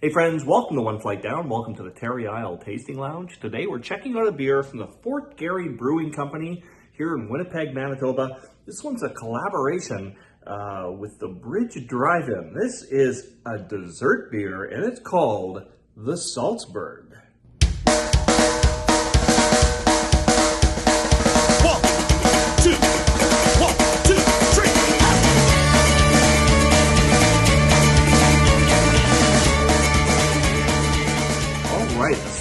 Hey friends, welcome to One Flight Down. Welcome to the Terry Isle Tasting Lounge. Today we're checking out a beer from the Fort Garry Brewing Company here in Winnipeg, Manitoba. This one's a collaboration with the Bridge Drive-In. This is a dessert beer and it's called the Saltzburg.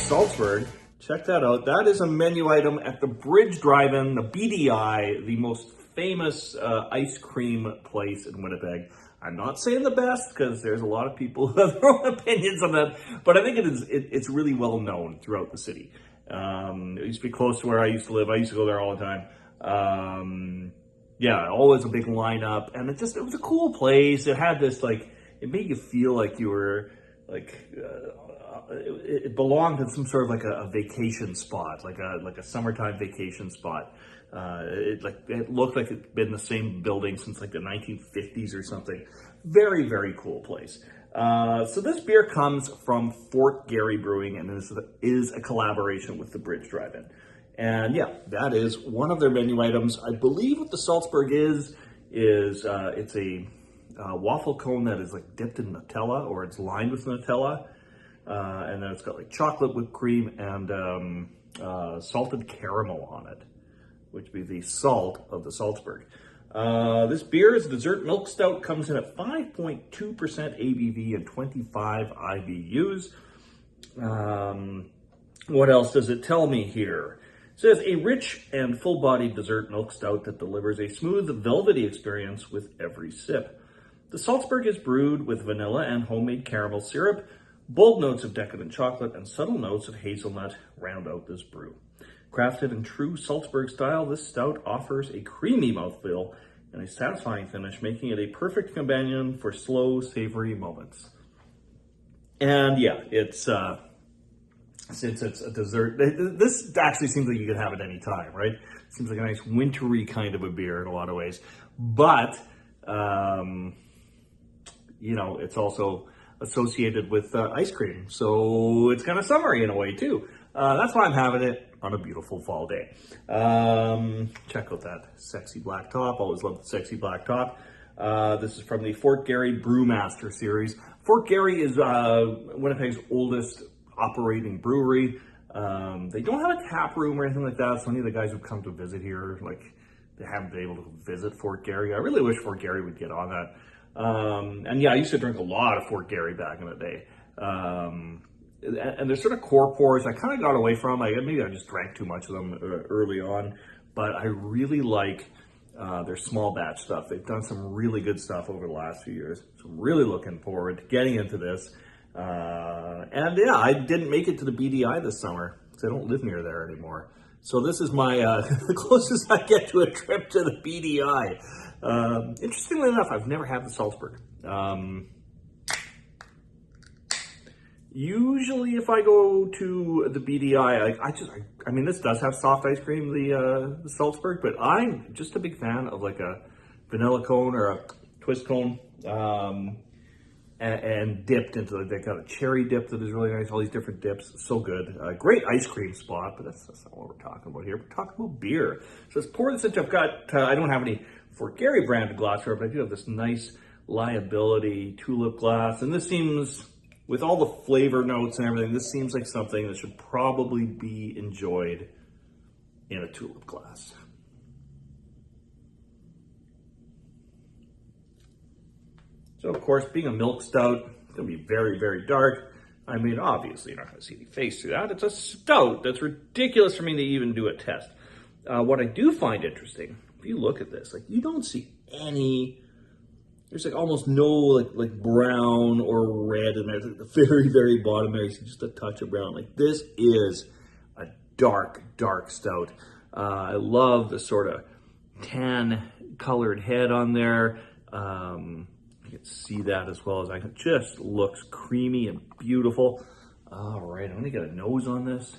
Saltzburg, check that out. That is a menu item at the Bridge Drive-In, the BDI, the most famous ice cream place in Winnipeg. I'm not saying the best because there's a lot of people who have their own opinions on that, but I think it's really well known throughout the city. It used to be close to where I used to live. I used to go there all the time. Yeah, always a big lineup, and it was a cool place. It had this it made you feel like you were it belonged to some sort of a vacation spot, like a summertime vacation spot. It looked like it'd been the same building since the 1950s or something. Very, very cool place. So this beer comes from Fort Garry Brewing, and this is a collaboration with the Bridge Drive-In. And yeah, that is one of their menu items. I believe what the Saltzburg is it's a waffle cone that is dipped in Nutella, or it's lined with Nutella. And then it's got chocolate whipped cream and salted caramel on it, which would be the salt of the Saltzburg. This beer is a dessert milk stout, comes in at 5.2% ABV and 25 IBUs. What else does it tell me here? It says a rich and full-bodied dessert milk stout that delivers a smooth, velvety experience with every sip. The Saltzburg is brewed with vanilla and homemade caramel syrup. Bold notes of decadent chocolate and subtle notes of hazelnut round out this brew. Crafted in true Saltzburg style, this stout offers a creamy mouthfeel and a satisfying finish, making it a perfect companion for slow, savory moments. And yeah, since it's a dessert, this actually seems like you could have it any time, right? It seems like a nice wintry kind of a beer in a lot of ways. But, it's also associated with ice cream, so it's kind of summery in a way too. That's why I'm having it on a beautiful fall day. Check out that sexy black top. Always love the sexy black top. This is from the Fort Garry Brewmaster series. Fort Garry is Winnipeg's oldest operating brewery. They don't have a tap room or anything like that, so any of the guys who come to visit here, they haven't been able to visit Fort Garry. I really wish Fort Garry would get on that. And yeah, I used to drink a lot of Fort Garry back in the day. And there's sort of core pours I kind of got away from. Maybe I just drank too much of them early on, but I really like their small batch stuff. They've done some really good stuff over the last few years. So I'm really looking forward to getting into this. And yeah, I didn't make it to the BDI this summer because I don't live near there anymore. So this is my the closest I get to a trip to the BDI. Interestingly enough, I've never had the Saltzburg. Usually if I go to the BDI, I mean, this does have soft ice cream, the Saltzburg, but I'm just a big fan of a vanilla cone or a twist cone, and dipped into, they got a cherry dip that is really nice, all these different dips, so good. Great ice cream spot, but that's not what we're talking about here. We're talking about beer. So let's pour this into, I've got, I don't have any Fort Garry branded glassware, but I do have this nice Liability tulip glass, and this seems, with all the flavor notes and everything, this seems like something that should probably be enjoyed in a tulip glass. So of course, being a milk stout, it's gonna be very, very dark. I mean, obviously you're not gonna see any face through that. It's a stout. That's ridiculous for me to even do a test. What I do find interesting, if you look at this, you don't see any, there's almost no brown or red in there. At the very, very bottom there, you see just a touch of brown. This is a dark, dark stout. I love the sort of tan colored head on there. You can see that as well as I can. Just looks creamy and beautiful. All right, I'm gonna get a nose on this.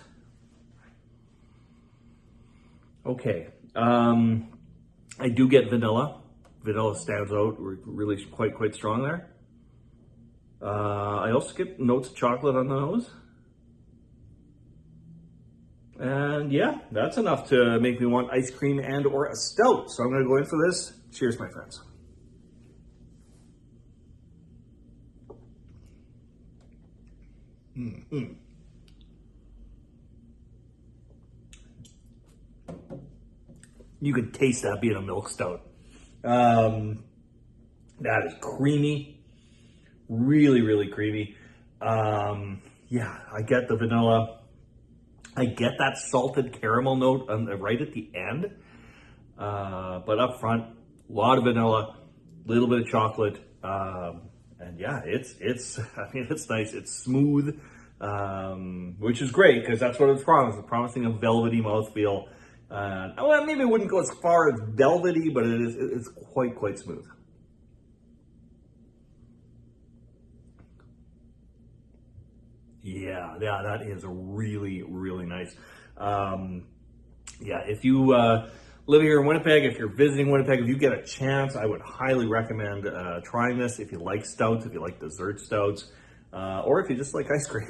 Okay, I do get vanilla. Vanilla stands out really quite strong there. I also get notes of chocolate on the nose. And yeah, that's enough to make me want ice cream and or a stout. So I'm going to go in for this. Cheers, my friends. Mm-hmm. You can taste that being a milk stout. That is creamy. Really, really creamy. Yeah, I get the vanilla. I get that salted caramel note right at the end. But up front, a lot of vanilla, a little bit of chocolate. And yeah, it's nice. It's smooth, which is great because that's what it's promising. It's promising a velvety mouthfeel. Well, maybe it wouldn't go as far as velvety, but it's quite smooth. Yeah, that is really, really nice. Yeah, if you live here in Winnipeg, if you're visiting Winnipeg, if you get a chance, I would highly recommend trying this if you like stouts, if you like dessert stouts, or if you just like ice cream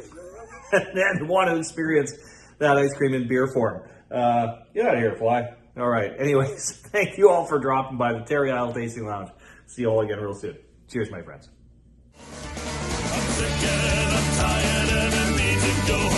and want to experience that ice cream in beer form. Get out of here, fly. All right. Anyways, thank you all for dropping by the Terry Isle Tasting Lounge. See you all again real soon. Cheers, my friends. I'm tired and I need to go home.